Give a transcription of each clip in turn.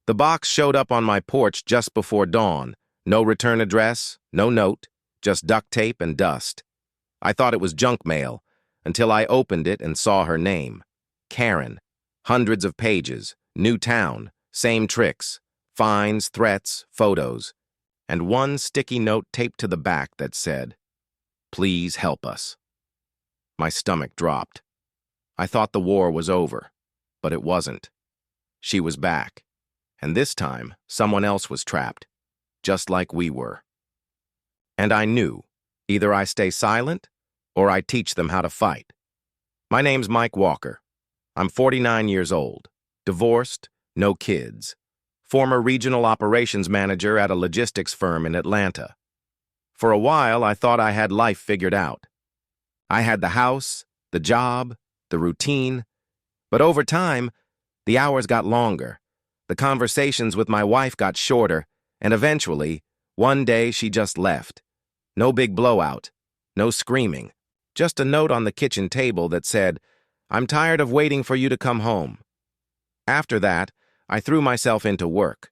The box showed up on my porch just before dawn. No return address, no note, just duct tape and dust. I thought it was junk mail, until I opened it and saw her name. Karen. Hundreds of pages. New town. Same tricks. Fines, threats, photos. And one sticky note taped to the back that said, "Please help us." My stomach dropped. I thought the war was over, but it wasn't. She was back. And this time, someone else was trapped, just like we were. And I knew, either I stay silent, or I teach them how to fight. My name's Mike Walker. I'm 49 years old, divorced, no kids, former regional operations manager at a logistics firm in Atlanta. For a while, I thought I had life figured out. I had the house, the job, the routine, but over time, the hours got longer. The conversations with my wife got shorter, and eventually, one day she just left. No big blowout, no screaming, just a note on the kitchen table that said, "I'm tired of waiting for you to come home." After that, I threw myself into work.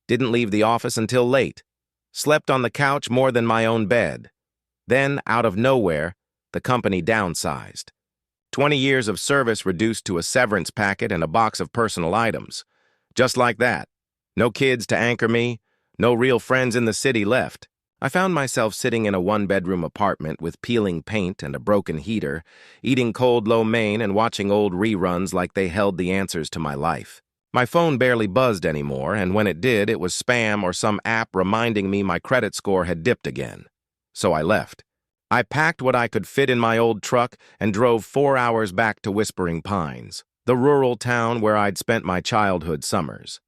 Didn't leave the office until late. Slept on the couch more than my own bed. Then, out of nowhere, the company downsized. 20 years of service reduced to a severance packet and a box of personal items. Just like that. No kids to anchor me, no real friends in the city left. I found myself sitting in a one-bedroom apartment with peeling paint and a broken heater, eating cold lo mein and watching old reruns like they held the answers to my life. My phone barely buzzed anymore, and when it did, it was spam or some app reminding me my credit score had dipped again. So I left. I packed what I could fit in my old truck and drove 4 hours back to Whispering Pines, the rural town where I'd spent my childhood summers.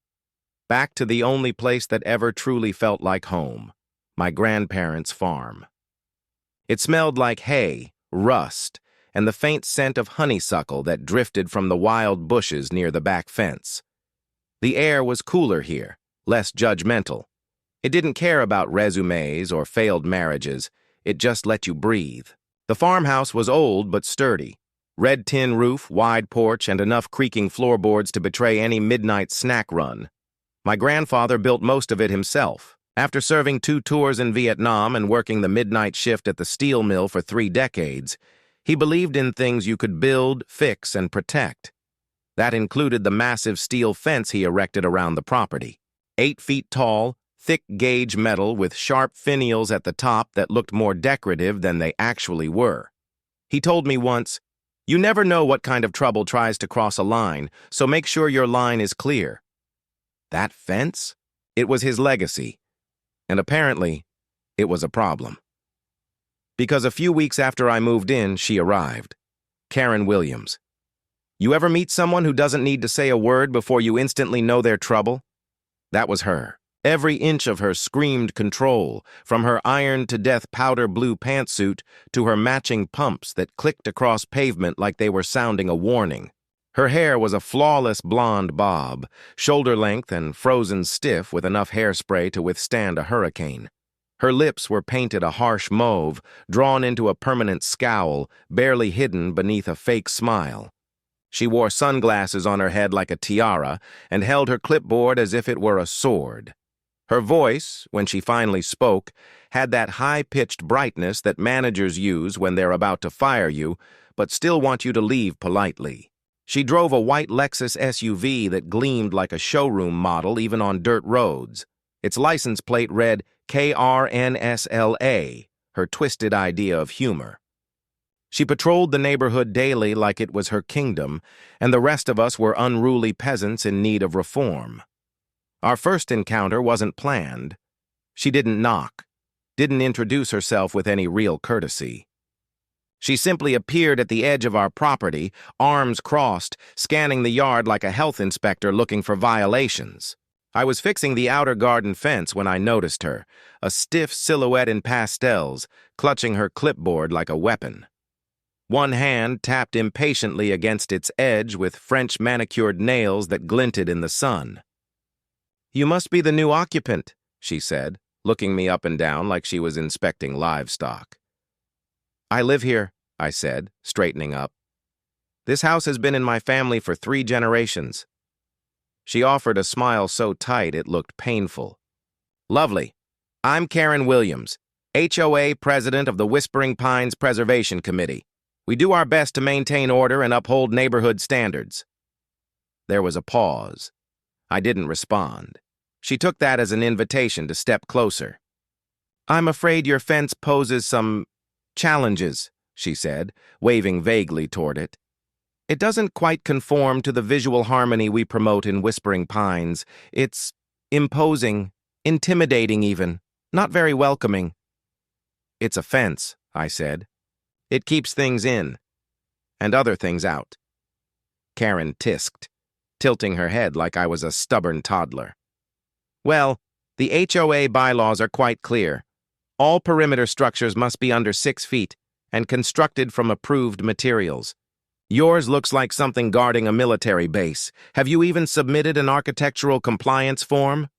Back to the only place that ever truly felt like home, my grandparents' farm. It smelled like hay, rust, and the faint scent of honeysuckle that drifted from the wild bushes near the back fence. The air was cooler here, less judgmental. It didn't care about resumes or failed marriages. It just let you breathe. The farmhouse was old but sturdy. Red tin roof, wide porch, and enough creaking floorboards to betray any midnight snack run. My grandfather built most of it himself. After serving 2 tours in Vietnam and working the midnight shift at the steel mill for 3 decades, he believed in things you could build, fix, and protect. That included the massive steel fence he erected around the property. 8 feet tall, thick gauge metal with sharp finials at the top that looked more decorative than they actually were. He told me once, "You never know what kind of trouble tries to cross a line, so make sure your line is clear." That fence? It was his legacy. And apparently, it was a problem. Because a few weeks after I moved in, she arrived. Karen Williams. You ever meet someone who doesn't need to say a word before you instantly know they're trouble? That was her. Every inch of her screamed control, from her ironed-to-death powder blue pantsuit to her matching pumps that clicked across pavement like they were sounding a warning. Her hair was a flawless blonde bob, shoulder length and frozen stiff with enough hairspray to withstand a hurricane. Her lips were painted a harsh mauve, drawn into a permanent scowl, barely hidden beneath a fake smile. She wore sunglasses on her head like a tiara and held her clipboard as if it were a sword. Her voice, when she finally spoke, had that high-pitched brightness that managers use when they're about to fire you, but still want you to leave politely. She drove a white Lexus SUV that gleamed like a showroom model even on dirt roads. Its license plate read KRNSLA, her twisted idea of humor. She patrolled the neighborhood daily like it was her kingdom, and the rest of us were unruly peasants in need of reform. Our first encounter wasn't planned. She didn't knock, didn't introduce herself with any real courtesy. She simply appeared at the edge of our property, arms crossed, scanning the yard like a health inspector looking for violations. I was fixing the outer garden fence when I noticed her, a stiff silhouette in pastels, clutching her clipboard like a weapon. One hand tapped impatiently against its edge with French manicured nails that glinted in the sun. "You must be the new occupant," she said, looking me up and down like she was inspecting livestock. "I live here," I said, straightening up. "This house has been in my family for 3 generations." She offered a smile so tight it looked painful. Lovely. I'm Karen Williams, HOA President of the Whispering Pines Preservation Committee. We do our best to maintain order and uphold neighborhood standards. There was a pause. I didn't respond. She took that as an invitation to step closer. I'm afraid your fence poses some challenges, she said, waving vaguely toward it. It doesn't quite conform to the visual harmony we promote in Whispering Pines. It's imposing, intimidating even, not very welcoming. It's a fence, I said. It keeps things in, and other things out. Karen tisked, tilting her head like I was a stubborn toddler. Well, the HOA bylaws are quite clear. All perimeter structures must be under 6 feet and constructed from approved materials. Yours looks like something guarding a military base. Have you even submitted an architectural compliance form?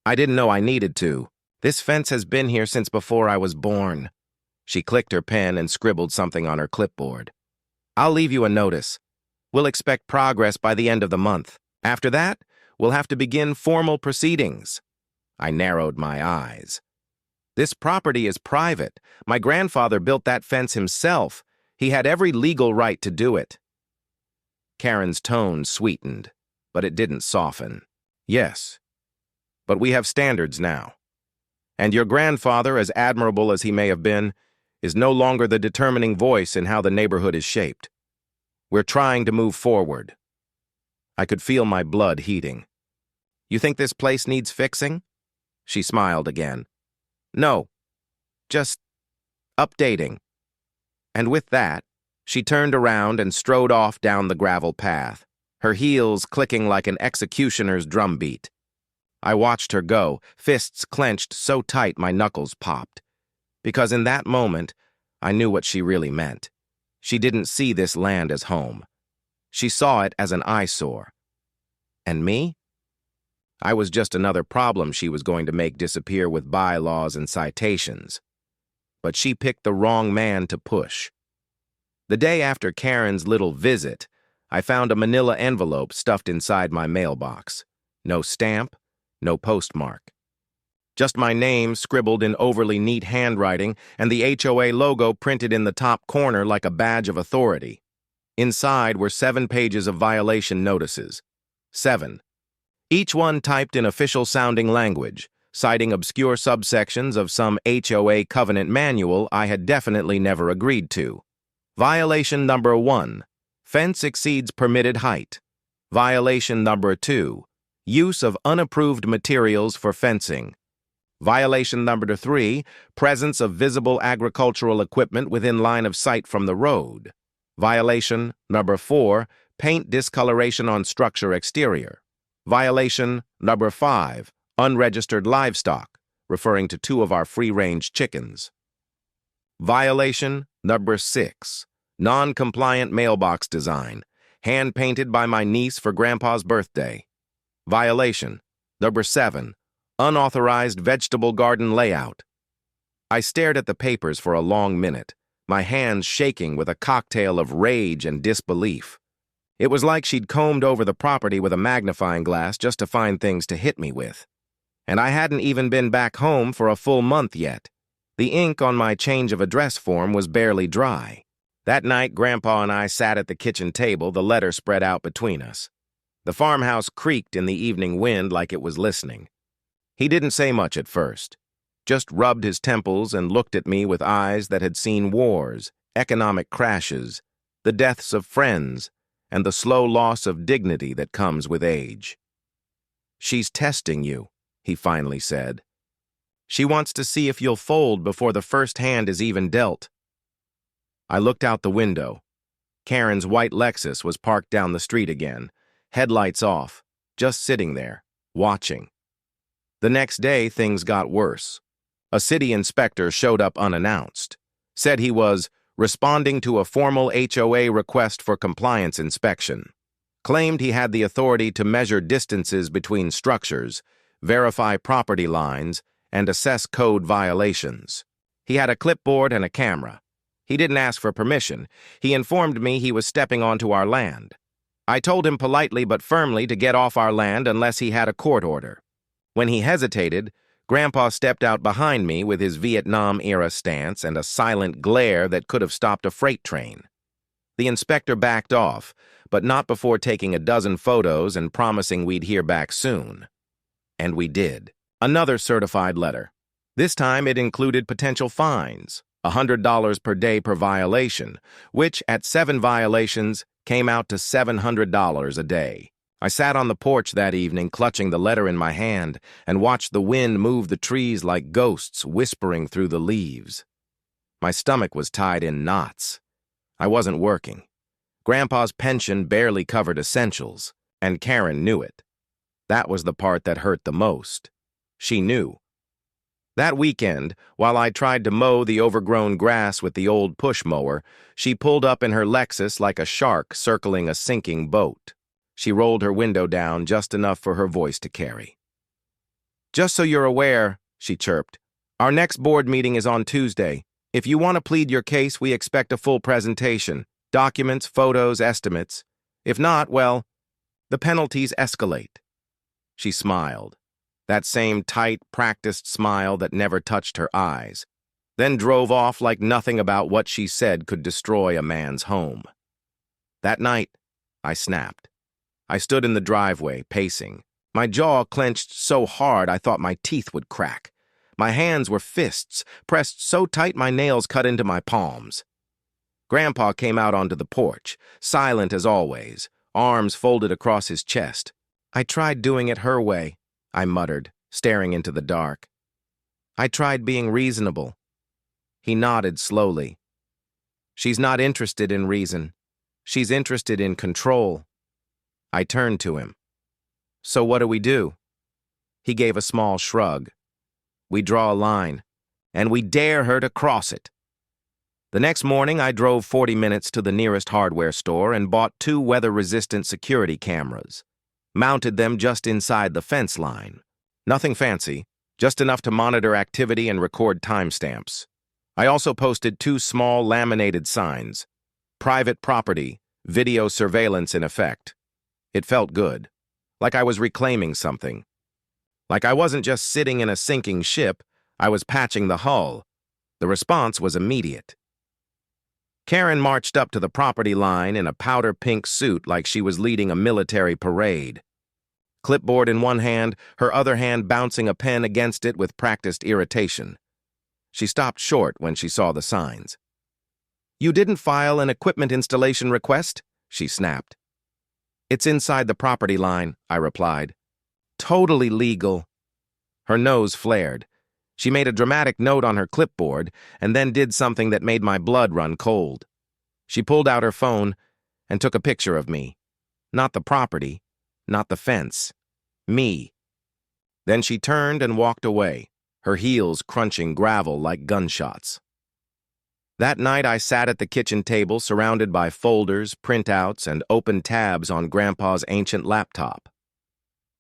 I didn't know I needed to. This fence has been here since before I was born. She clicked her pen and scribbled something on her clipboard. I'll leave you a notice. We'll expect progress by the end of the month. After that, we'll have to begin formal proceedings. I narrowed my eyes. This property is private. My grandfather built that fence himself. He had every legal right to do it. Karen's tone sweetened, but it didn't soften. Yes, but we have standards now. And your grandfather, as admirable as he may have been, is no longer the determining voice in how the neighborhood is shaped. We're trying to move forward. I could feel my blood heating. You think this place needs fixing? She smiled again. No, just updating. And with that, she turned around and strode off down the gravel path, her heels clicking like an executioner's drumbeat. I watched her go, fists clenched so tight my knuckles popped. Because in that moment, I knew what she really meant. She didn't see this land as home. She saw it as an eyesore. And me? I was just another problem she was going to make disappear with bylaws and citations. But she picked the wrong man to push. The day after Karen's little visit, I found a manila envelope stuffed inside my mailbox. No stamp, no postmark. Just my name scribbled in overly neat handwriting and the HOA logo printed in the top corner like a badge of authority. Inside were 7 pages of violation notices. 7. Each one typed in official-sounding language, citing obscure subsections of some HOA covenant manual I had definitely never agreed to. Violation number 1. Fence exceeds permitted height. Violation number 2. Use of unapproved materials for fencing. Violation number 3. Presence of visible agricultural equipment within line of sight from the road. Violation number 4. Paint discoloration on structure exterior. Violation number 5. Unregistered livestock, referring to 2 of our free-range chickens. Violation number 6. Non-compliant mailbox design, hand-painted by my niece for Grandpa's birthday. Violation number 7. Unauthorized vegetable garden layout. I stared at the papers for a long minute, my hands shaking with a cocktail of rage and disbelief. It was like she'd combed over the property with a magnifying glass just to find things to hit me with. And I hadn't even been back home for a full month yet. The ink on my change of address form was barely dry. That night, Grandpa and I sat at the kitchen table, the letter spread out between us. The farmhouse creaked in the evening wind like it was listening. He didn't say much at first, just rubbed his temples and looked at me with eyes that had seen wars, economic crashes, the deaths of friends, and the slow loss of dignity that comes with age. She's testing you, he finally said. She wants to see if you'll fold before the first hand is even dealt. I looked out the window. Karen's white Lexus was parked down the street again, headlights off, just sitting there, watching. The next day, things got worse. A city inspector showed up unannounced, said he was responding to a formal HOA request for compliance inspection, claimed he had the authority to measure distances between structures, verify property lines, and assess code violations. He had a clipboard and a camera. He didn't ask for permission. He informed me he was stepping onto our land. I told him politely but firmly to get off our land unless he had a court order. When he hesitated, Grandpa stepped out behind me with his Vietnam-era stance and a silent glare that could have stopped a freight train. The inspector backed off, but not before taking a dozen photos and promising we'd hear back soon. And we did. Another certified letter. This time it included potential fines, $100 per day per violation, which, at 7 violations, came out to $700 a day. I sat on the porch that evening, clutching the letter in my hand, and watched the wind move the trees like ghosts whispering through the leaves. My stomach was tied in knots. I wasn't working. Grandpa's pension barely covered essentials, and Karen knew it. That was the part that hurt the most. She knew. That weekend, while I tried to mow the overgrown grass with the old push mower, she pulled up in her Lexus like a shark circling a sinking boat. She rolled her window down just enough for her voice to carry. "Just so you're aware," she chirped, "our next board meeting is on Tuesday. If you want to plead your case, we expect a full presentation, documents, photos, estimates. If not, well, the penalties escalate." She smiled. That same tight, practiced smile that never touched her eyes, then drove off like nothing about what she said could destroy a man's home. That night, I snapped. I stood in the driveway, pacing. My jaw clenched so hard I thought my teeth would crack. My hands were fists, pressed so tight my nails cut into my palms. Grandpa came out onto the porch, silent as always, arms folded across his chest. "I tried doing it her way," I muttered, staring into the dark. "I tried being reasonable." He nodded slowly. "She's not interested in reason. She's interested in control." I turned to him. "So what do we do?" He gave a small shrug. "We draw a line, and we dare her to cross it." The next morning, I drove 40 minutes to the nearest hardware store and bought 2 weather-resistant security cameras. Mounted them just inside the fence line. Nothing fancy, just enough to monitor activity and record timestamps. I also posted 2 small laminated signs. "Private property, video surveillance in effect." It felt good, like I was reclaiming something. Like I wasn't just sitting in a sinking ship, I was patching the hull. The response was immediate. Karen marched up to the property line in a powder-pink suit like she was leading a military parade. Clipboard in one hand, her other hand bouncing a pen against it with practiced irritation. She stopped short when she saw the signs. "You didn't file an equipment installation request?" she snapped. "It's inside the property line," I replied. "Totally legal." Her nose flared. She made a dramatic note on her clipboard and then did something that made my blood run cold. She pulled out her phone and took a picture of me. Not the property, not the fence. Me. Then she turned and walked away, her heels crunching gravel like gunshots. That night I sat at the kitchen table surrounded by folders, printouts, and open tabs on Grandpa's ancient laptop.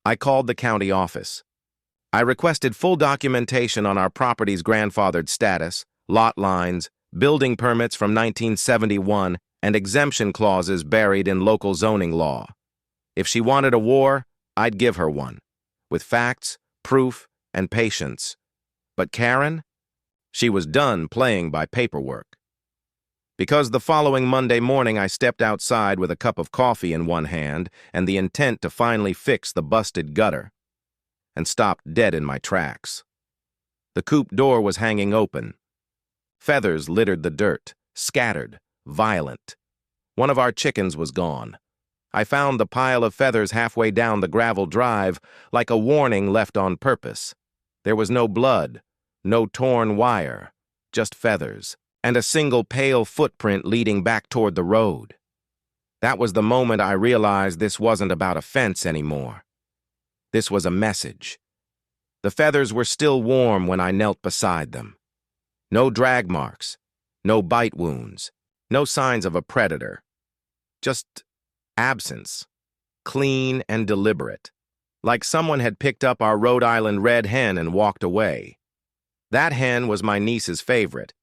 I called the county office. I requested full documentation on our property's grandfathered status, lot lines, building permits from 1971, and exemption clauses buried in local zoning law. If she wanted a war, I'd give her one, with facts, proof, and patience. But Karen? She was done playing by paperwork. Because the following Monday morning I stepped outside with a cup of coffee in one hand and the intent to finally fix the busted gutter, and stopped dead in my tracks. The coop door was hanging open. Feathers littered the dirt, scattered, violent. One of our chickens was gone. I found the pile of feathers halfway down the gravel drive, like a warning left on purpose. There was no blood, no torn wire, just feathers, and a single pale footprint leading back toward the road. That was the moment I realized this wasn't about a fence anymore. This was a message. The feathers were still warm when I knelt beside them. No drag marks, no bite wounds, no signs of a predator. Just absence, clean and deliberate, like someone had picked up our Rhode Island red hen and walked away. That hen was my niece's favorite.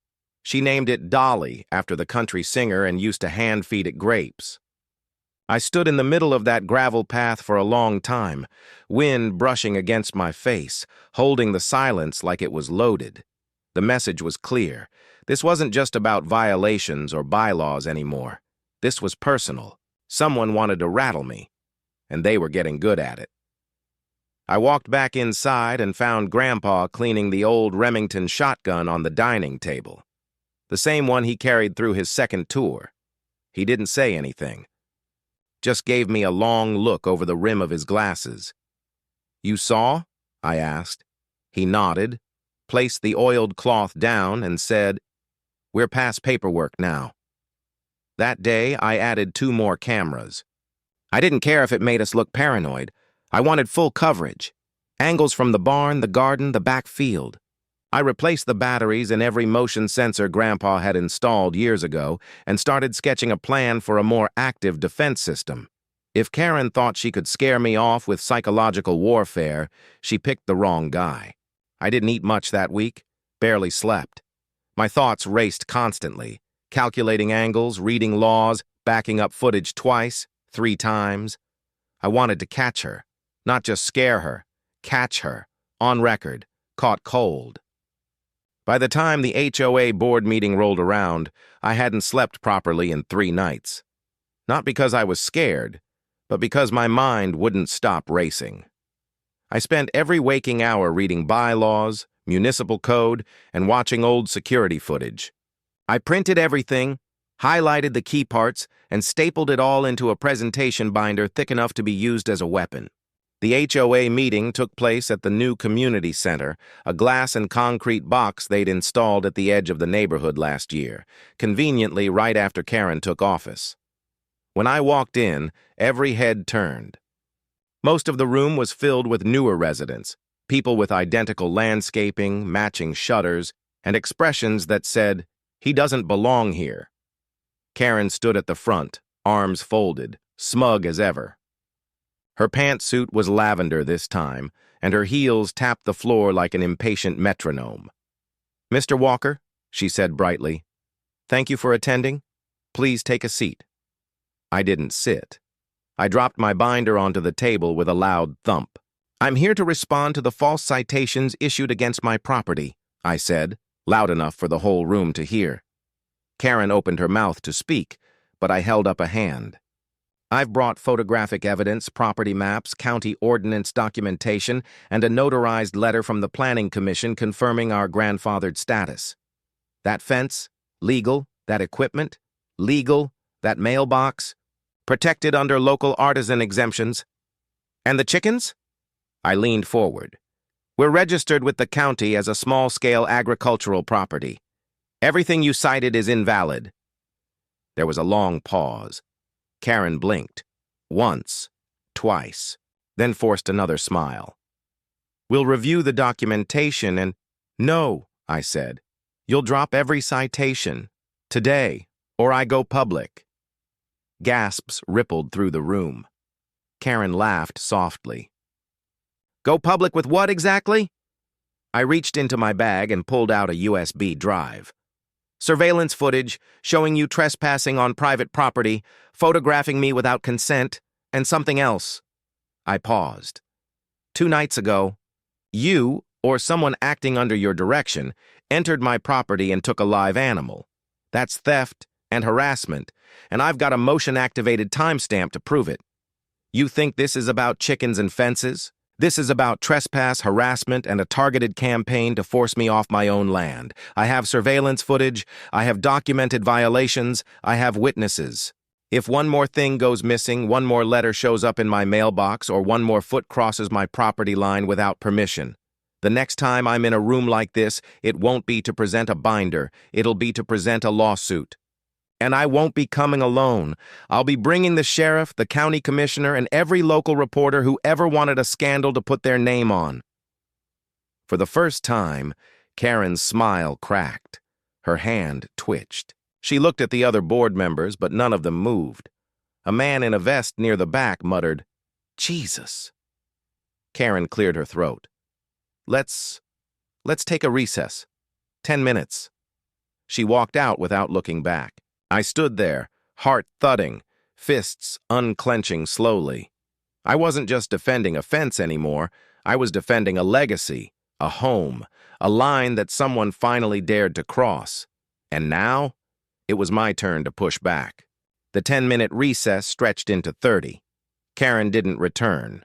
She named it Dolly after the country singer and used to hand feed it grapes. I stood in the middle of that gravel path for a long time, wind brushing against my face, holding the silence like it was loaded. The message was clear. This wasn't just about violations or bylaws anymore. This was personal. Someone wanted to rattle me, and they were getting good at it. I walked back inside and found Grandpa cleaning the old Remington shotgun on the dining table. The same one he carried through his second tour. He didn't say anything. Just gave me a long look over the rim of his glasses. "You saw?" I asked. He nodded, placed the oiled cloth down, and said, "We're past paperwork now." That day, I added 2 more cameras. I didn't care if it made us look paranoid. I wanted full coverage. Angles from the barn, the garden, the back field. I replaced the batteries in every motion sensor Grandpa had installed years ago and started sketching a plan for a more active defense system. If Karen thought she could scare me off with psychological warfare, she picked the wrong guy. I didn't eat much that week, barely slept. My thoughts raced constantly, calculating angles, reading laws, backing up footage twice, 3 times. I wanted to catch her, not just scare her, catch her, on record, caught cold. By the time the HOA board meeting rolled around, I hadn't slept properly in 3 nights. Not because I was scared, but because my mind wouldn't stop racing. I spent every waking hour reading bylaws, municipal code, and watching old security footage. I printed everything, highlighted the key parts, and stapled it all into a presentation binder thick enough to be used as a weapon. The HOA meeting took place at the new community center, a glass and concrete box they'd installed at the edge of the neighborhood last year, conveniently right after Karen took office. When I walked in, every head turned. Most of the room was filled with newer residents, people with identical landscaping, matching shutters, and expressions that said, "He doesn't belong here." Karen stood at the front, arms folded, smug as ever. Her pantsuit was lavender this time, and her heels tapped the floor like an impatient metronome. "Mr. Walker," she said brightly, "thank you for attending. Please take a seat." I didn't sit. I dropped my binder onto the table with a loud thump. "I'm here to respond to the false citations issued against my property," I said, loud enough for the whole room to hear. Karen opened her mouth to speak, but I held up a hand. "I've brought photographic evidence, property maps, county ordinance documentation, and a notarized letter from the Planning Commission confirming our grandfathered status. That fence, legal. That equipment, legal. That mailbox, protected under local artisan exemptions. And the chickens?" I leaned forward. "We're registered with the county as a small-scale agricultural property. Everything you cited is invalid." There was a long pause. Karen blinked. Once, twice, then forced another smile. "We'll review the documentation and—" "No," I said. "You'll drop every citation. Today, or I go public." Gasps rippled through the room. Karen laughed softly. "Go public with what exactly?" I reached into my bag and pulled out a USB drive. "Surveillance footage showing you trespassing on private property, photographing me without consent, and something else." I paused. "2 nights ago, you, or someone acting under your direction, entered my property and took a live animal. That's theft and harassment, and I've got a motion-activated timestamp to prove it. You think this is about chickens and fences? This is about trespass, harassment, and a targeted campaign to force me off my own land. I have surveillance footage, I have documented violations, I have witnesses. If one more thing goes missing, one more letter shows up in my mailbox, or one more foot crosses my property line without permission, the next time I'm in a room like this, it won't be to present a binder, it'll be to present a lawsuit. And I won't be coming alone. I'll be bringing the sheriff, the county commissioner, and every local reporter who ever wanted a scandal to put their name on." For the first time, Karen's smile cracked. Her hand twitched. She looked at the other board members, but none of them moved. A man in a vest near the back muttered, "Jesus." Karen cleared her throat. Let's take a recess. 10 minutes." She walked out without looking back. I stood there, heart thudding, fists unclenching slowly. I wasn't just defending a fence anymore, I was defending a legacy, a home, a line that someone finally dared to cross. And now, it was my turn to push back. The 10-minute recess stretched into 30. Karen didn't return.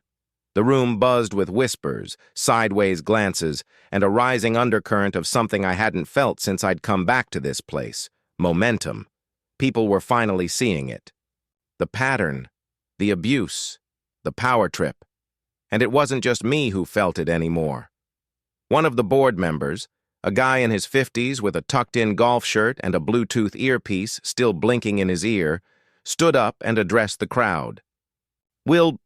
The room buzzed with whispers, sideways glances, and a rising undercurrent of something I hadn't felt since I'd come back to this place. Momentum. People were finally seeing it. The pattern, the abuse, the power trip. And it wasn't just me who felt it anymore. One of the board members, a guy in his 50s with a tucked-in golf shirt and a Bluetooth earpiece still blinking in his ear, stood up and addressed the crowd. "We'll,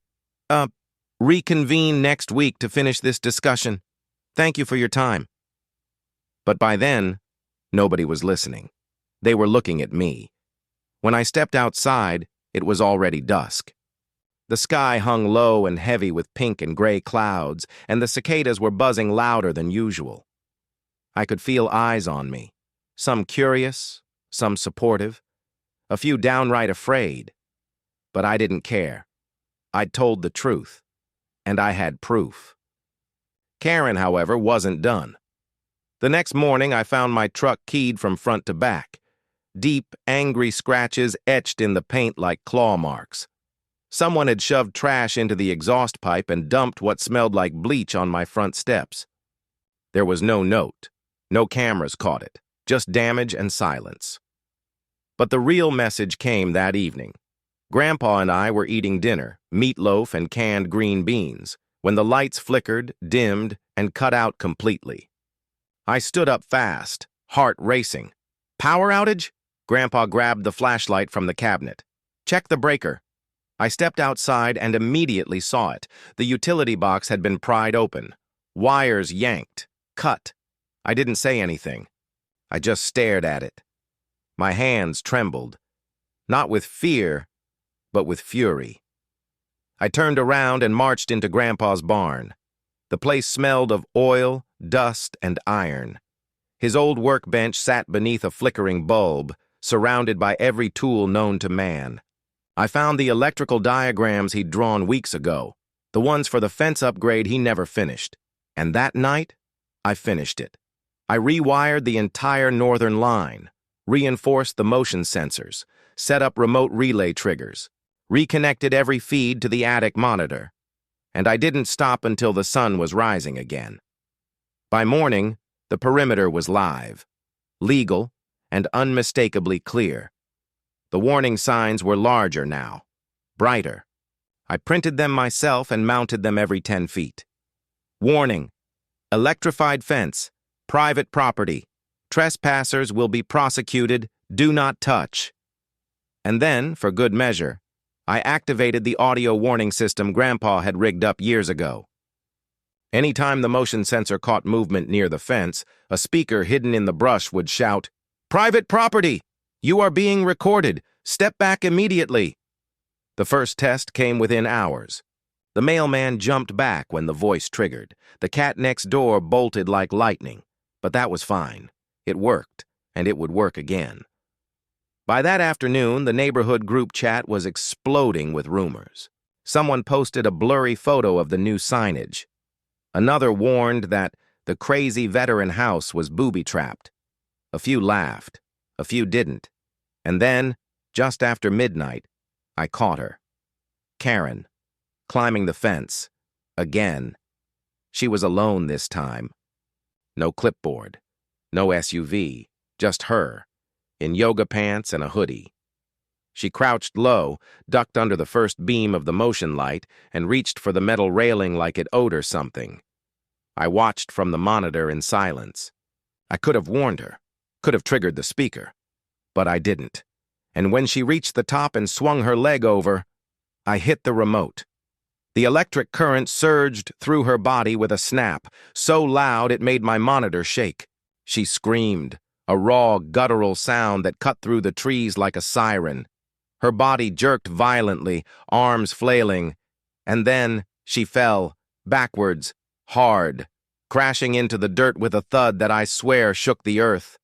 reconvene next week to finish this discussion. Thank you for your time." But by then, nobody was listening. They were looking at me. When I stepped outside, it was already dusk. The sky hung low and heavy with pink and gray clouds, and the cicadas were buzzing louder than usual. I could feel eyes on me, some curious, some supportive, a few downright afraid. But I didn't care. I'd told the truth, and I had proof. Karen, however, wasn't done. The next morning, I found my truck keyed from front to back. Deep, angry scratches etched in the paint like claw marks. Someone had shoved trash into the exhaust pipe and dumped what smelled like bleach on my front steps. There was no note. No cameras caught it. Just damage and silence. But the real message came that evening. Grandpa and I were eating dinner, meatloaf and canned green beans, when the lights flickered, dimmed, and cut out completely. I stood up fast, heart racing. "Power outage?" Grandpa grabbed the flashlight from the cabinet. "Check the breaker." I stepped outside and immediately saw it. The utility box had been pried open. Wires yanked, cut. I didn't say anything. I just stared at it. My hands trembled. Not with fear, but with fury. I turned around and marched into Grandpa's barn. The place smelled of oil, dust, and iron. His old workbench sat beneath a flickering bulb, surrounded by every tool known to man. I found the electrical diagrams he'd drawn weeks ago, the ones for the fence upgrade he never finished. And that night, I finished it. I rewired the entire northern line, reinforced the motion sensors, set up remote relay triggers, reconnected every feed to the attic monitor. And I didn't stop until the sun was rising again. By morning, the perimeter was live, legal, and unmistakably clear. The warning signs were larger now, brighter. I printed them myself and mounted them every 10 feet. Warning: electrified fence, private property. Trespassers will be prosecuted, do not touch. And then, for good measure, I activated the audio warning system Grandpa had rigged up years ago. Anytime the motion sensor caught movement near the fence, a speaker hidden in the brush would shout, "Private property! You are being recorded. Step back immediately." The first test came within hours. The mailman jumped back when the voice triggered. The cat next door bolted like lightning. But that was fine. It worked, and it would work again. By that afternoon, the neighborhood group chat was exploding with rumors. Someone posted a blurry photo of the new signage. Another warned that the crazy veteran house was booby-trapped. A few laughed. A few didn't. And then, just after midnight, I caught her. Karen, climbing the fence. Again. She was alone this time. No clipboard. No SUV. Just her, in yoga pants and a hoodie. She crouched low, ducked under the first beam of the motion light, and reached for the metal railing like it owed her something. I watched from the monitor in silence. I could have warned her, could have triggered the speaker. But I didn't. And when she reached the top and swung her leg over, I hit the remote. The electric current surged through her body with a snap, so loud it made my monitor shake. She screamed, a raw, guttural sound that cut through the trees like a siren. Her body jerked violently, arms flailing, and then she fell, backwards, hard, crashing into the dirt with a thud that I swear shook the earth.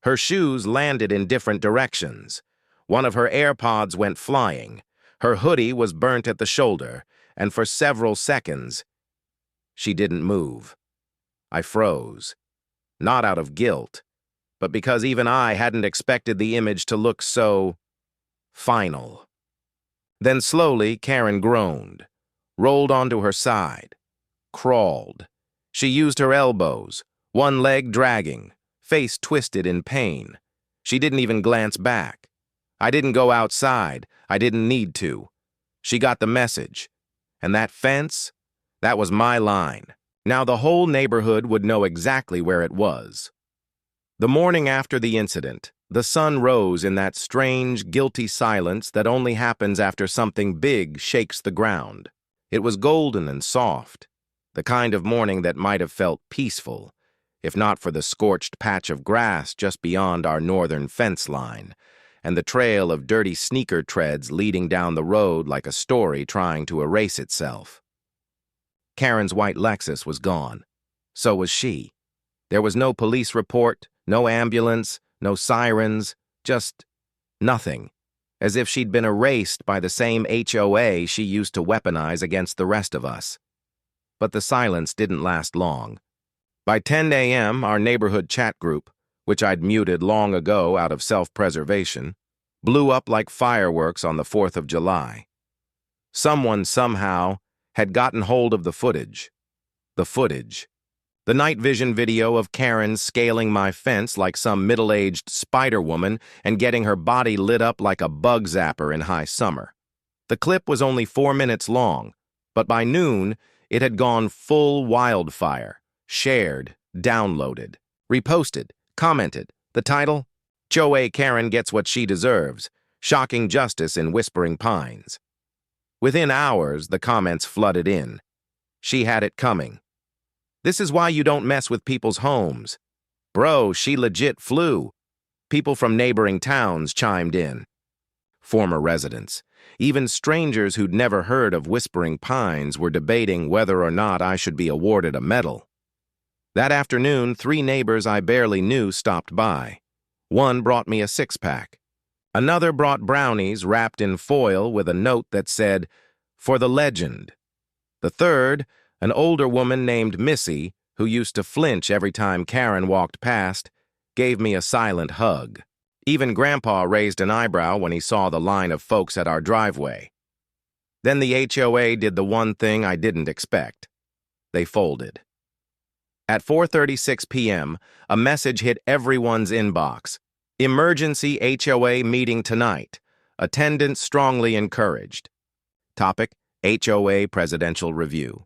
Her shoes landed in different directions. One of her AirPods went flying. Her hoodie was burnt at the shoulder, and for several seconds, she didn't move. I froze. Not out of guilt, but because even I hadn't expected the image to look so final. Then slowly, Karen groaned, rolled onto her side, crawled. She used her elbows, one leg dragging, face twisted in pain. She didn't even glance back. I didn't go outside. I didn't need to. She got the message. And that fence, that was my line. Now the whole neighborhood would know exactly where it was. The morning after the incident, the sun rose in that strange, guilty silence that only happens after something big shakes the ground. It was golden and soft, the kind of morning that might have felt peaceful, if not for the scorched patch of grass just beyond our northern fence line, and the trail of dirty sneaker treads leading down the road like a story trying to erase itself. Karen's white Lexus was gone. So was she. There was no police report, no ambulance, no sirens, just nothing, as if she'd been erased by the same HOA she used to weaponize against the rest of us. But the silence didn't last long. By 10 a.m., our neighborhood chat group, which I'd muted long ago out of self-preservation, blew up like fireworks on the 4th of July. Someone, somehow, had gotten hold of the footage. The footage. The night vision video of Karen scaling my fence like some middle-aged Spider-Woman and getting her body lit up like a bug zapper in high summer. The clip was only 4 minutes long, but by noon, it had gone full wildfire. Shared, downloaded, reposted, commented. The title? HOA Karen gets what she deserves. Shocking justice in Whispering Pines. Within hours, the comments flooded in. She had it coming. This is why you don't mess with people's homes. Bro, she legit flew. People from neighboring towns chimed in. Former residents, even strangers who'd never heard of Whispering Pines, were debating whether or not I should be awarded a medal. That afternoon, 3 neighbors I barely knew stopped by. One brought me a 6-pack. Another brought brownies wrapped in foil with a note that said, "For the legend." The third, an older woman named Missy, who used to flinch every time Karen walked past, gave me a silent hug. Even Grandpa raised an eyebrow when he saw the line of folks at our driveway. Then the HOA did the one thing I didn't expect. They folded. At 4:36 p.m., a message hit everyone's inbox. Emergency HOA meeting tonight. Attendance strongly encouraged. Topic: HOA Presidential Review.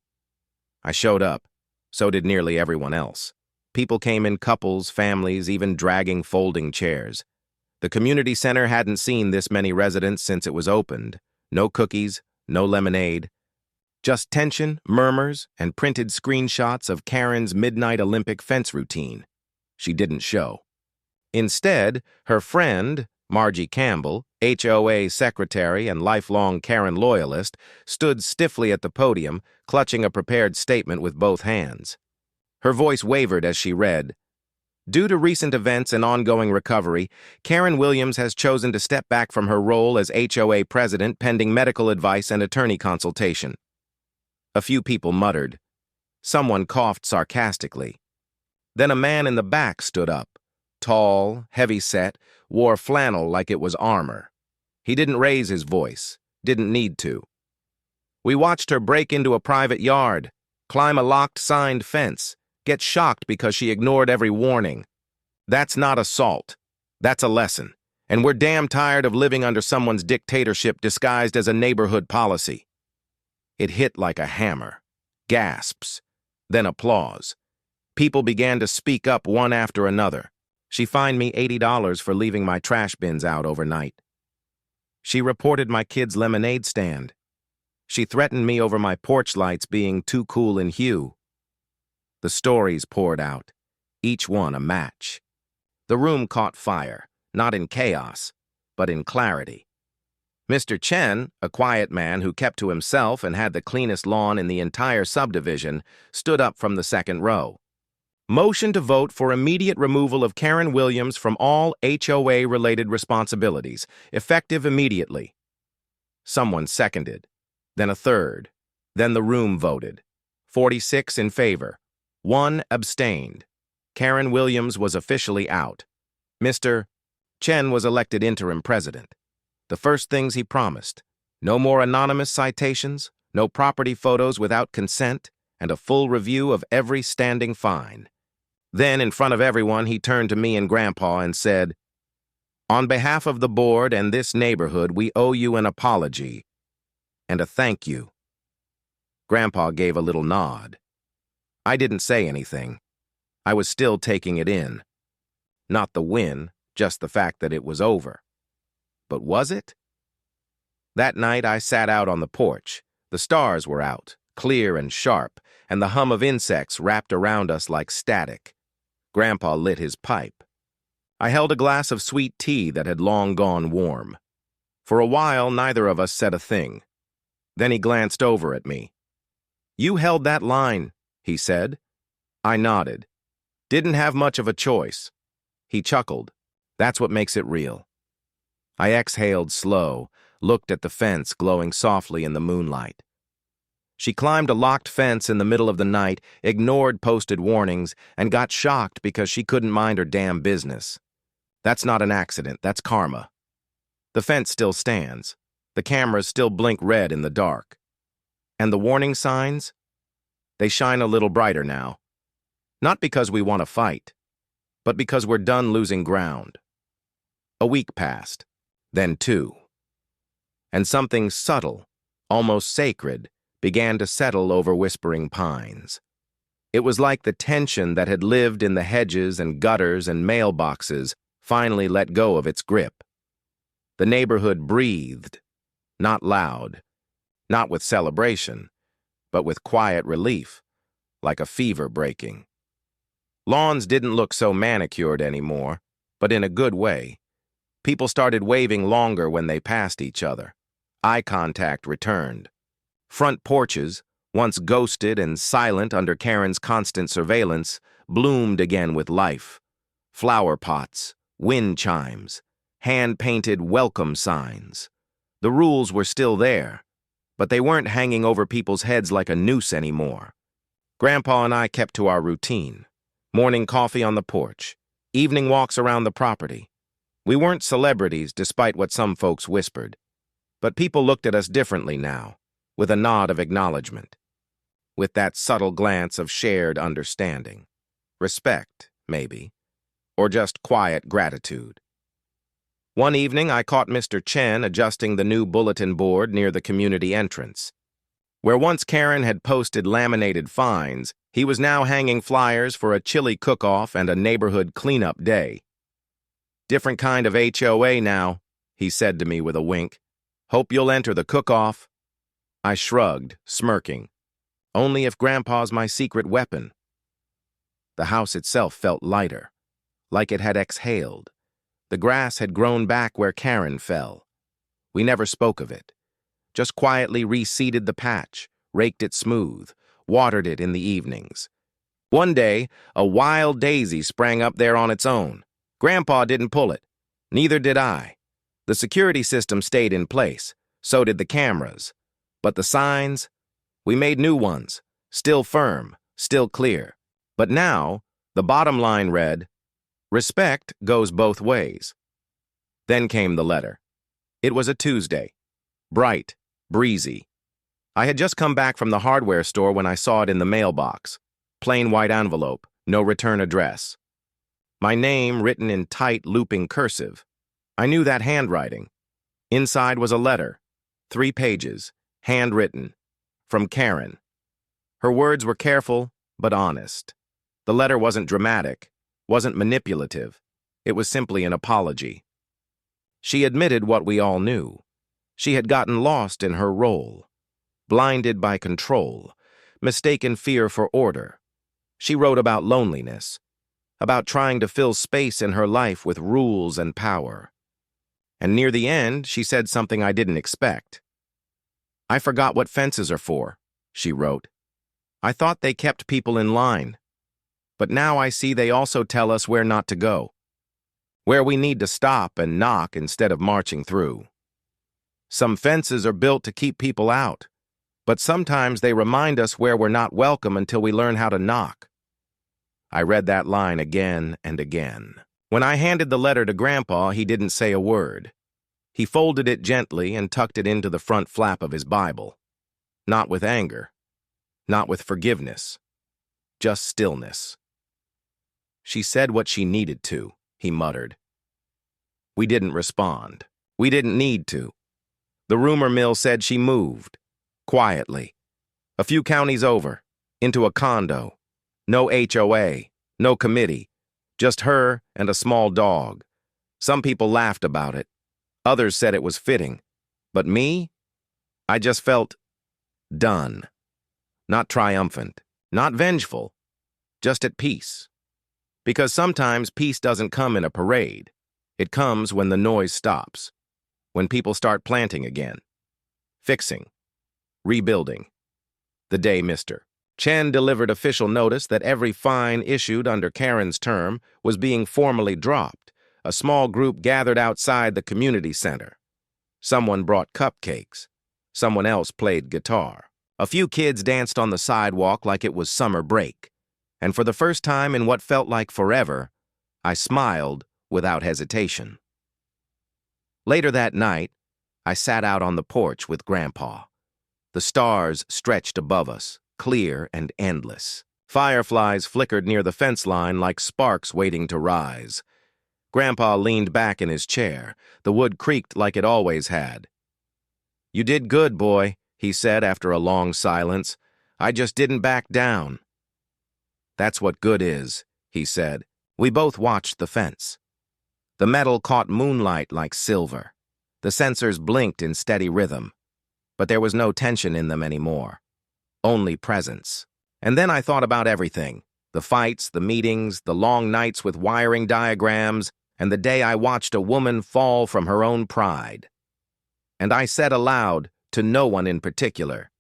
I showed up. So did nearly everyone else. People came in couples, families, even dragging folding chairs. The community center hadn't seen this many residents since it was opened. No cookies, no lemonade. Just tension, murmurs, and printed screenshots of Karen's midnight Olympic fence routine. She didn't show. Instead, her friend, Margie Campbell, HOA secretary and lifelong Karen loyalist, stood stiffly at the podium, clutching a prepared statement with both hands. Her voice wavered as she read, "Due to recent events and ongoing recovery, Karen Williams has chosen to step back from her role as HOA president pending medical advice and attorney consultation." A few people muttered. Someone coughed sarcastically. Then a man in the back stood up. Tall, heavy-set, wore flannel like it was armor. He didn't raise his voice, didn't need to. "We watched her break into a private yard, climb a locked signed fence, get shocked because she ignored every warning. That's not assault. That's a lesson. And we're damn tired of living under someone's dictatorship disguised as a neighborhood policy." It hit like a hammer. Gasps. Then applause. People began to speak up one after another. She fined me $80 for leaving my trash bins out overnight. She reported my kid's lemonade stand. She threatened me over my porch lights being too cool in hue. The stories poured out, each one a match. The room caught fire, not in chaos, but in clarity. Mr. Chen, a quiet man who kept to himself and had the cleanest lawn in the entire subdivision, stood up from the second row. Motion to vote for immediate removal of Karen Williams from all HOA-related responsibilities, effective immediately. Someone seconded, then a third, then the room voted. 46 in favor, 1 abstained. Karen Williams was officially out. Mr. Chen was elected interim president. The first things he promised: no more anonymous citations, no property photos without consent, and a full review of every standing fine. Then, in front of everyone, he turned to me and Grandpa and said, "On behalf of the board and this neighborhood, we owe you an apology and a thank you." Grandpa gave a little nod. I didn't say anything. I was still taking it in. Not the win, just the fact that it was over. But was it? That night I sat out on the porch. The stars were out, clear and sharp, and the hum of insects wrapped around us like static. Grandpa lit his pipe. I held a glass of sweet tea that had long gone warm. For a while, neither of us said a thing. Then he glanced over at me. "You held that line," he said. I nodded. "Didn't have much of a choice." He chuckled. "That's what makes it real." I exhaled slow, looked at the fence glowing softly in the moonlight. She climbed a locked fence in the middle of the night, ignored posted warnings, and got shocked because she couldn't mind her damn business. That's not an accident, that's karma. The fence still stands. The cameras still blink red in the dark. And the warning signs? They shine a little brighter now. Not because we want to fight, but because we're done losing ground. A week passed, then 2. And something subtle, almost sacred, began to settle over Whispering Pines. It was like the tension that had lived in the hedges and gutters and mailboxes finally let go of its grip. The neighborhood breathed, not loud, not with celebration, but with quiet relief, like a fever breaking. Lawns didn't look so manicured anymore, but in a good way. People started waving longer when they passed each other. Eye contact returned. Front porches, once ghosted and silent under Karen's constant surveillance, bloomed again with life. Flower pots, wind chimes, hand-painted welcome signs. The rules were still there, but they weren't hanging over people's heads like a noose anymore. Grandpa and I kept to our routine. Morning coffee on the porch, evening walks around the property. We weren't celebrities, despite what some folks whispered. But people looked at us differently now, with a nod of acknowledgement. With that subtle glance of shared understanding. Respect, maybe. Or just quiet gratitude. One evening, I caught Mr. Chen adjusting the new bulletin board near the community entrance. Where once Karen had posted laminated fines, he was now hanging flyers for a chili cook-off and a neighborhood cleanup day. "Different kind of HOA now," he said to me with a wink. "Hope you'll enter the cook-off." I shrugged, smirking. Only if Grandpa's my secret weapon. The house itself felt lighter, like it had exhaled. The grass had grown back where Karen fell. We never spoke of it. Just quietly reseeded the patch, raked it smooth, watered it in the evenings. One day, a wild daisy sprang up there on its own. Grandpa didn't pull it. Neither did I. The security system stayed in place. So did the cameras. But the signs? We made new ones. Still firm, still clear. But now, the bottom line read, "Respect goes both ways." Then came the letter. It was a Tuesday. Bright, breezy. I had just come back from the hardware store when I saw it in the mailbox. Plain white envelope, no return address. My name written in tight, looping cursive. I knew that handwriting. Inside was a letter. 3 pages, handwritten. From Karen. Her words were careful, but honest. The letter wasn't dramatic, wasn't manipulative. It was simply an apology. She admitted what we all knew. She had gotten lost in her role. Blinded by control, mistaken fear for order. She wrote about loneliness, about trying to fill space in her life with rules and power. And near the end, she said something I didn't expect. "I forgot what fences are for," she wrote. "I thought they kept people in line." But now I see they also tell us where not to go, where we need to stop and knock instead of marching through. Some fences are built to keep people out, but sometimes they remind us where we're not welcome until we learn how to knock. I read that line again and again. When I handed the letter to Grandpa, he didn't say a word. He folded it gently and tucked it into the front flap of his Bible. Not with anger, not with forgiveness, just stillness. She said what she needed to, he muttered. We didn't respond. We didn't need to. The rumor mill said she moved, quietly, a few counties over, into a condo. No HOA, no committee, just her and a small dog. Some people laughed about it. Others said it was fitting. But me? I just felt done. Not triumphant, not vengeful, just at peace. Because sometimes peace doesn't come in a parade. It comes when the noise stops, when people start planting again, fixing, rebuilding. The day Mr. Chen delivered official notice that every fine issued under Karen's term was being formally dropped. A small group gathered outside the community center. Someone brought cupcakes. Someone else played guitar. A few kids danced on the sidewalk like it was summer break. And for the first time in what felt like forever, I smiled without hesitation. Later that night, I sat out on the porch with Grandpa. The stars stretched above us, clear and endless. Fireflies flickered near the fence line like sparks waiting to rise. Grandpa leaned back in his chair. The wood creaked like it always had. You did good, boy, he said after a long silence. I just didn't back down. That's what good is, he said. We both watched the fence. The metal caught moonlight like silver. The sensors blinked in steady rhythm. But there was no tension in them anymore. Only presence. And then I thought about everything. The fights, the meetings, the long nights with wiring diagrams, and the day I watched a woman fall from her own pride. And I said aloud, to no one in particular,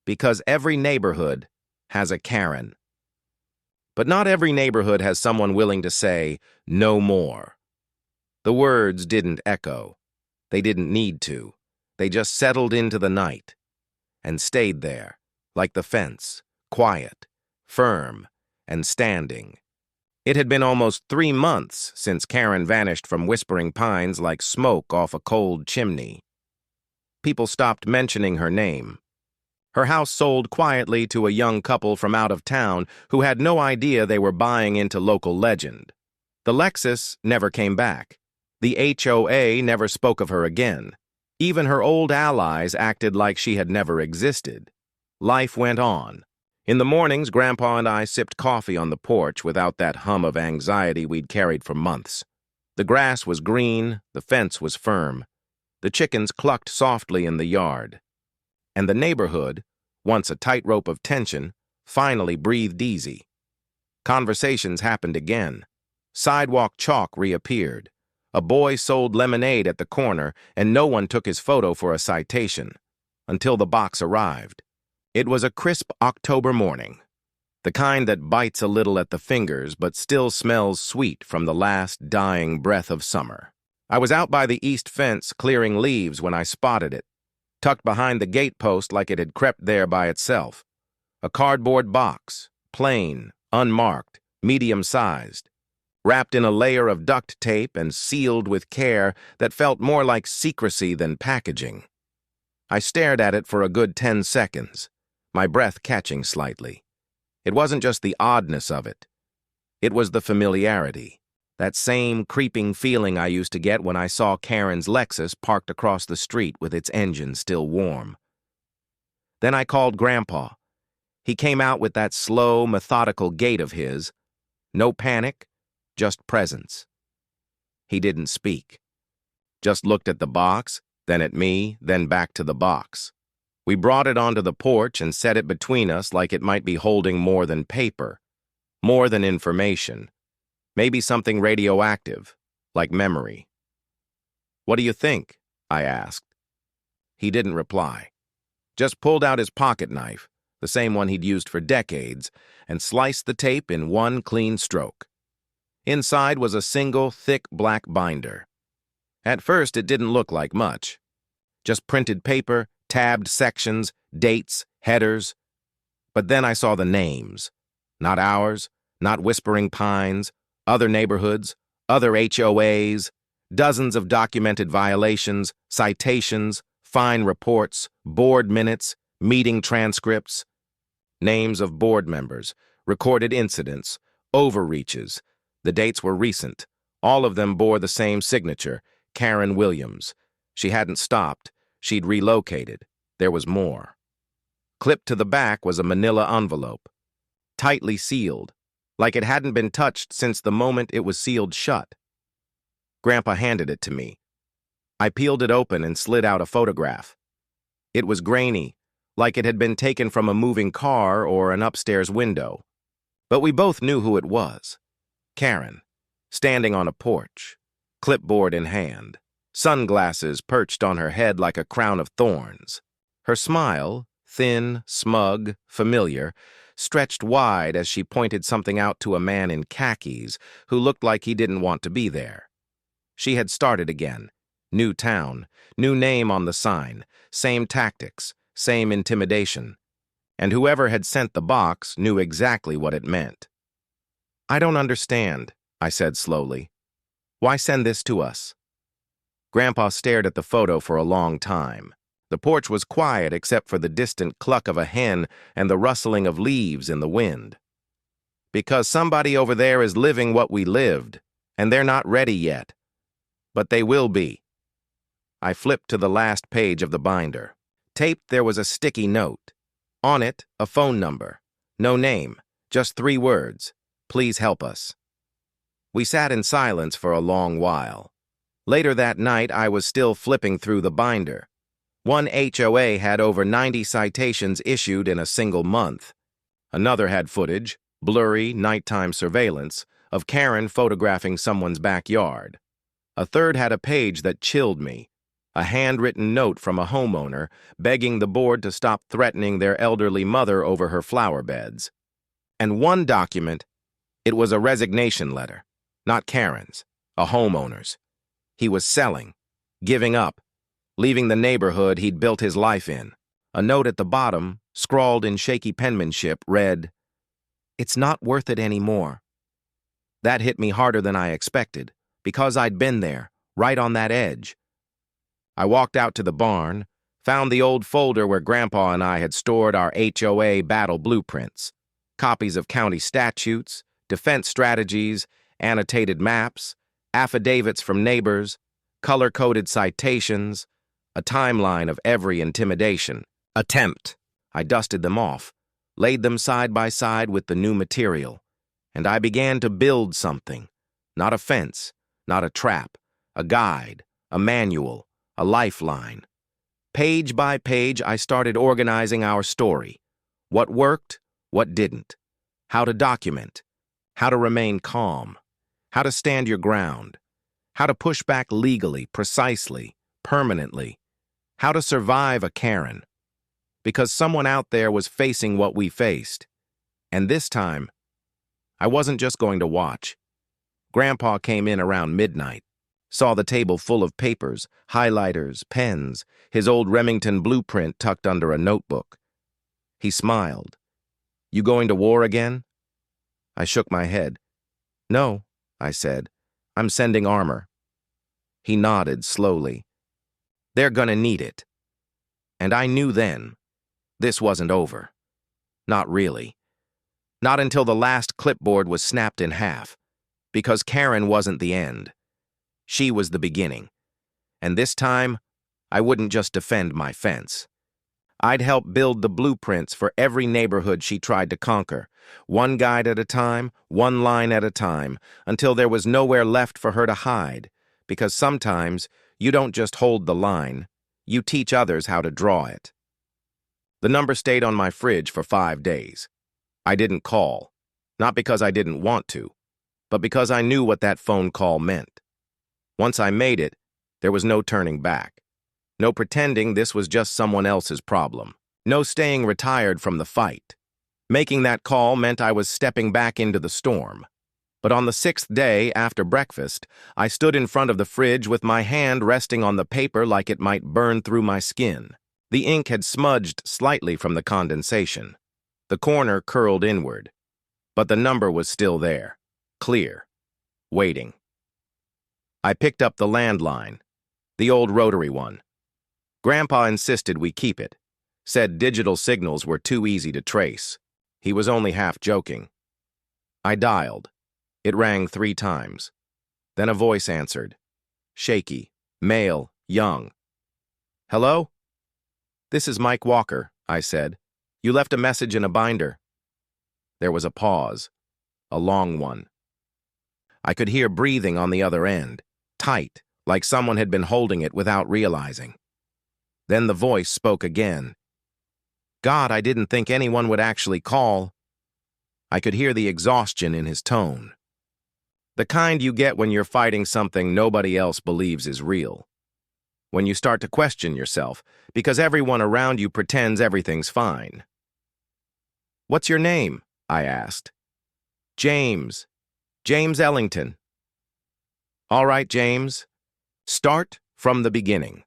because every neighborhood has a Karen. But not every neighborhood has someone willing to say, no more. The words didn't echo. They didn't need to. They just settled into the night and stayed there, like the fence, quiet, firm, and standing. It had been almost 3 months since Karen vanished from Whispering Pines like smoke off a cold chimney. People stopped mentioning her name. Her house sold quietly to a young couple from out of town who had no idea they were buying into local legend. The Lexus never came back. The HOA never spoke of her again. Even her old allies acted like she had never existed. Life went on. In the mornings, Grandpa and I sipped coffee on the porch without that hum of anxiety we'd carried for months. The grass was green, the fence was firm. The chickens clucked softly in the yard. And the neighborhood, once a tightrope of tension, finally breathed easy. Conversations happened again. Sidewalk chalk reappeared. A boy sold lemonade at the corner, and no one took his photo for a citation, until the box arrived. It was a crisp October morning, the kind that bites a little at the fingers but still smells sweet from the last dying breath of summer. I was out by the east fence clearing leaves when I spotted it, tucked behind the gate post like it had crept there by itself. A cardboard box, plain, unmarked, medium-sized, wrapped in a layer of duct tape and sealed with care that felt more like secrecy than packaging. I stared at it for a good 10 seconds, my breath catching slightly. It wasn't just the oddness of it. It was the familiarity, that same creeping feeling I used to get when I saw Karen's Lexus parked across the street with its engine still warm. Then I called Grandpa. He came out with that slow, methodical gait of his. No panic, just presence. He didn't speak. Just looked at the box, then at me, then back to the box. We brought it onto the porch and set it between us like it might be holding more than paper, more than information, maybe something radioactive, like memory. "What do you think?" I asked. He didn't reply. Just pulled out his pocket knife, the same one he'd used for decades, and sliced the tape in one clean stroke. Inside was a single, thick black binder. At first, it didn't look like much. Just printed paper, tabbed sections, dates, headers. But then I saw the names. Not ours, not Whispering Pines, other neighborhoods, other HOAs, dozens of documented violations, citations, fine reports, board minutes, meeting transcripts. Names of board members, recorded incidents, overreaches. The dates were recent. All of them bore the same signature, Karen Williams. She hadn't stopped. She'd relocated. There was more. Clipped to the back was a manila envelope, tightly sealed, like it hadn't been touched since the moment it was sealed shut. Grandpa handed it to me. I peeled it open and slid out a photograph. It was grainy, like it had been taken from a moving car or an upstairs window. But we both knew who it was. Karen, standing on a porch, clipboard in hand, sunglasses perched on her head like a crown of thorns. Her smile, thin, smug, familiar, stretched wide as she pointed something out to a man in khakis who looked like he didn't want to be there. She had started again. New town, new name on the sign, same tactics, same intimidation. And whoever had sent the box knew exactly what it meant. "I don't understand," I said slowly. "Why send this to us?" Grandpa stared at the photo for a long time. The porch was quiet except for the distant cluck of a hen and the rustling of leaves in the wind. "Because somebody over there is living what we lived, and they're not ready yet. But they will be." I flipped to the last page of the binder. Taped there was a sticky note. On it, a phone number. No name, just 3 words. "Please help us." We sat in silence for a long while. Later that night, I was still flipping through the binder. One HOA had over 90 citations issued in a single month. Another had footage, blurry, nighttime surveillance, of Karen photographing someone's backyard. A third had a page that chilled me, a handwritten note from a homeowner begging the board to stop threatening their elderly mother over her flower beds. And one document, it was a resignation letter, not Karen's, a homeowner's. He was selling, giving up, leaving the neighborhood he'd built his life in. A note at the bottom, scrawled in shaky penmanship, read, "It's not worth it anymore." That hit me harder than I expected, because I'd been there, right on that edge. I walked out to the barn, found the old folder where Grandpa and I had stored our HOA battle blueprints, copies of county statutes, defense strategies, annotated maps, affidavits from neighbors, color-coded citations, a timeline of every intimidation attempt. I dusted them off, laid them side by side with the new material, and I began to build something. Not a fence, not a trap, a guide, a manual, a lifeline. Page by page, I started organizing our story. What worked, what didn't. How to document. How to remain calm. How to stand your ground. How to push back legally, precisely, permanently. How to survive a Karen. Because someone out there was facing what we faced. And this time, I wasn't just going to watch. Grandpa came in around midnight, saw the table full of papers, highlighters, pens, his old Remington blueprint tucked under a notebook. He smiled. "You going to war again?" I shook my head. "No," I said. "I'm sending armor." He nodded slowly. "They're gonna need it." And I knew then, this wasn't over. Not really. Not until the last clipboard was snapped in half. Because Karen wasn't the end. She was the beginning. And this time, I wouldn't just defend my fence. I'd help build the blueprints for every neighborhood she tried to conquer, one guide at a time, one line at a time, until there was nowhere left for her to hide, because sometimes you don't just hold the line, you teach others how to draw it. The number stayed on my fridge for 5 days. I didn't call, not because I didn't want to, but because I knew what that phone call meant. Once I made it, there was no turning back. No pretending this was just someone else's problem. No staying retired from the fight. Making that call meant I was stepping back into the storm. But on the sixth day after breakfast, I stood in front of the fridge with my hand resting on the paper like it might burn through my skin. The ink had smudged slightly from the condensation. The corner curled inward. But the number was still there, clear, waiting. I picked up the landline, the old rotary one. Grandpa insisted we keep it, said digital signals were too easy to trace. He was only half joking. I dialed. It rang 3 times. Then a voice answered. Shaky, male, young. Hello? This is Mike Walker, I said. You left a message in a binder. There was a pause, a long one. I could hear breathing on the other end, tight, like someone had been holding it without realizing. Then the voice spoke again. God, I didn't think anyone would actually call. I could hear the exhaustion in his tone. The kind you get when you're fighting something nobody else believes is real. When you start to question yourself, because everyone around you pretends everything's fine. What's your name? I asked. James. James Ellington. All right, James. Start from the beginning.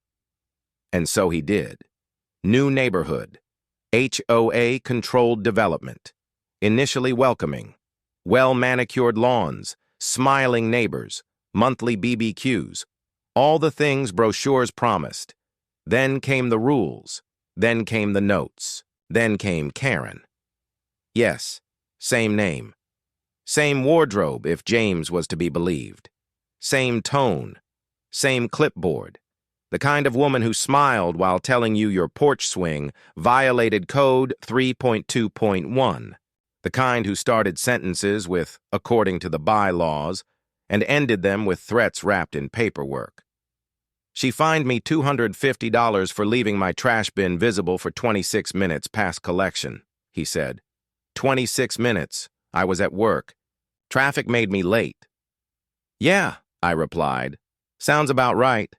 And so he did. New neighborhood. HOA controlled development. Initially welcoming. Well-manicured lawns. Smiling neighbors. Monthly BBQs. All the things brochures promised. Then came the rules. Then came the notes. Then came Karen. Yes, same name. Same wardrobe, if James was to be believed. Same tone. Same clipboard. The kind of woman who smiled while telling you your porch swing violated Code 3.2.1. The kind who started sentences with, according to the bylaws, and ended them with threats wrapped in paperwork. She fined me $250 for leaving my trash bin visible for 26 minutes past collection, he said. 26 minutes. I was at work. Traffic made me late. Yeah, I replied. Sounds about right.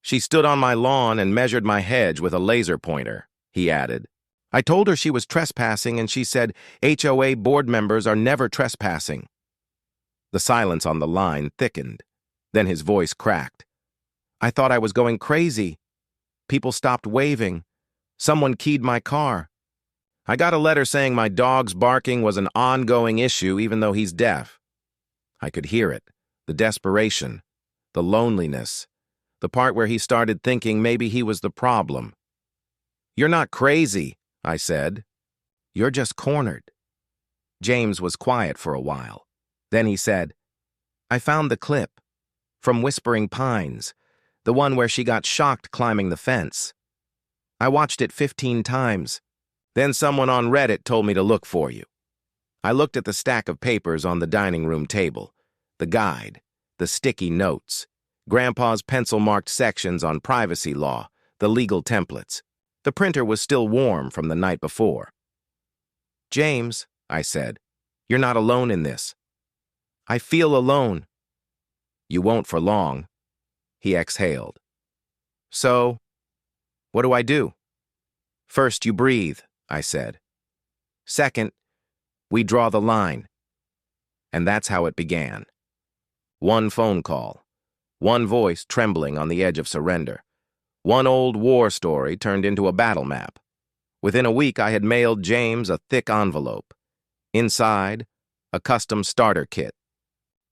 She stood on my lawn and measured my hedge with a laser pointer, he added. I told her she was trespassing and she said HOA board members are never trespassing. The silence on the line thickened. Then his voice cracked. I thought I was going crazy. People stopped waving. Someone keyed my car. I got a letter saying my dog's barking was an ongoing issue even though he's deaf. I could hear it, the desperation, the loneliness, the part where he started thinking maybe he was the problem. You're not crazy, I said. You're just cornered. James was quiet for a while. Then he said, I found the clip from Whispering Pines, the one where she got shocked climbing the fence. I watched it 15 times. Then someone on Reddit told me to look for you. I looked at the stack of papers on the dining room table, the guide, the sticky notes, Grandpa's pencil-marked sections on privacy law, the legal templates. The printer was still warm from the night before. James, I said, you're not alone in this. I feel alone. You won't for long. He exhaled. So, what do I do? First, you breathe, I said. Second, we draw the line. And that's how it began. One phone call. One voice trembling on the edge of surrender. One old war story turned into a battle map. Within a week, I had mailed James a thick envelope. Inside, a custom starter kit.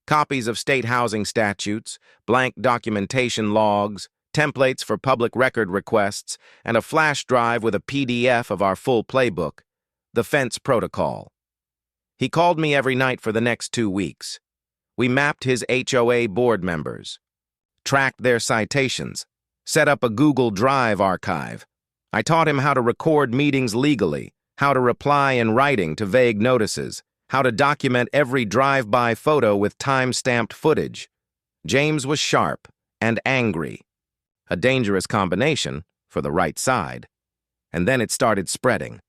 Copies of state housing statutes, blank documentation logs, templates for public record requests, and a flash drive with a PDF of our full playbook, the fence protocol. He called me every night for the next 2 weeks. We mapped his HOA board members, tracked their citations, set up a Google Drive archive. I taught him how to record meetings legally, how to reply in writing to vague notices, how to document every drive-by photo with time-stamped footage. James was sharp and angry. A dangerous combination for the right side. And then it started spreading.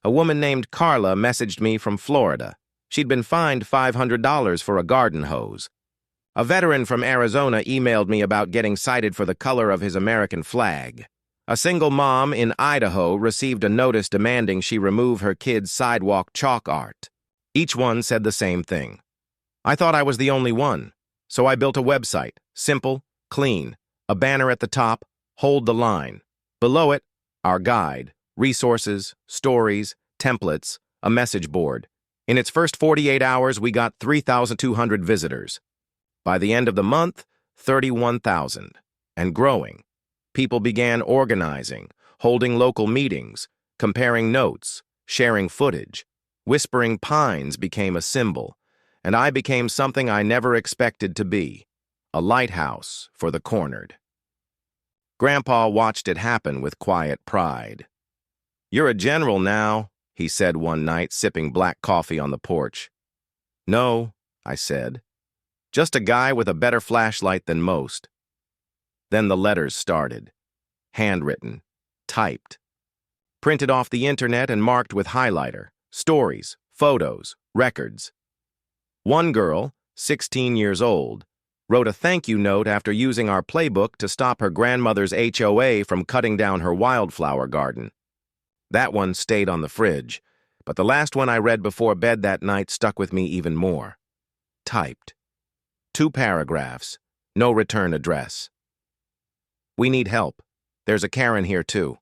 A woman named Carla messaged me from Florida. She'd been fined $500 for a garden hose. A veteran from Arizona emailed me about getting cited for the color of his American flag. A single mom in Idaho received a notice demanding she remove her kid's sidewalk chalk art. Each one said the same thing. I thought I was the only one, so I built a website, simple, clean, a banner at the top, hold the line. Below it, our guide, resources, stories, templates, a message board. In its first 48 hours, we got 3,200 visitors. By the end of the month, 31,000, and growing. People began organizing, holding local meetings, comparing notes, sharing footage. Whispering Pines became a symbol, and I became something I never expected to be, a lighthouse for the cornered. Grandpa watched it happen with quiet pride. "You're a general now," he said one night, sipping black coffee on the porch. "No," I said. "Just a guy with a better flashlight than most." Then the letters started. Handwritten, typed, printed off the internet and marked with highlighter. Stories, photos, records. One girl, 16 years old, wrote a thank you note after using our playbook to stop her grandmother's HOA from cutting down her wildflower garden. That one stayed on the fridge, but the last one I read before bed that night stuck with me even more. Typed. 2 paragraphs. No return address. "We need help. There's a Karen here too."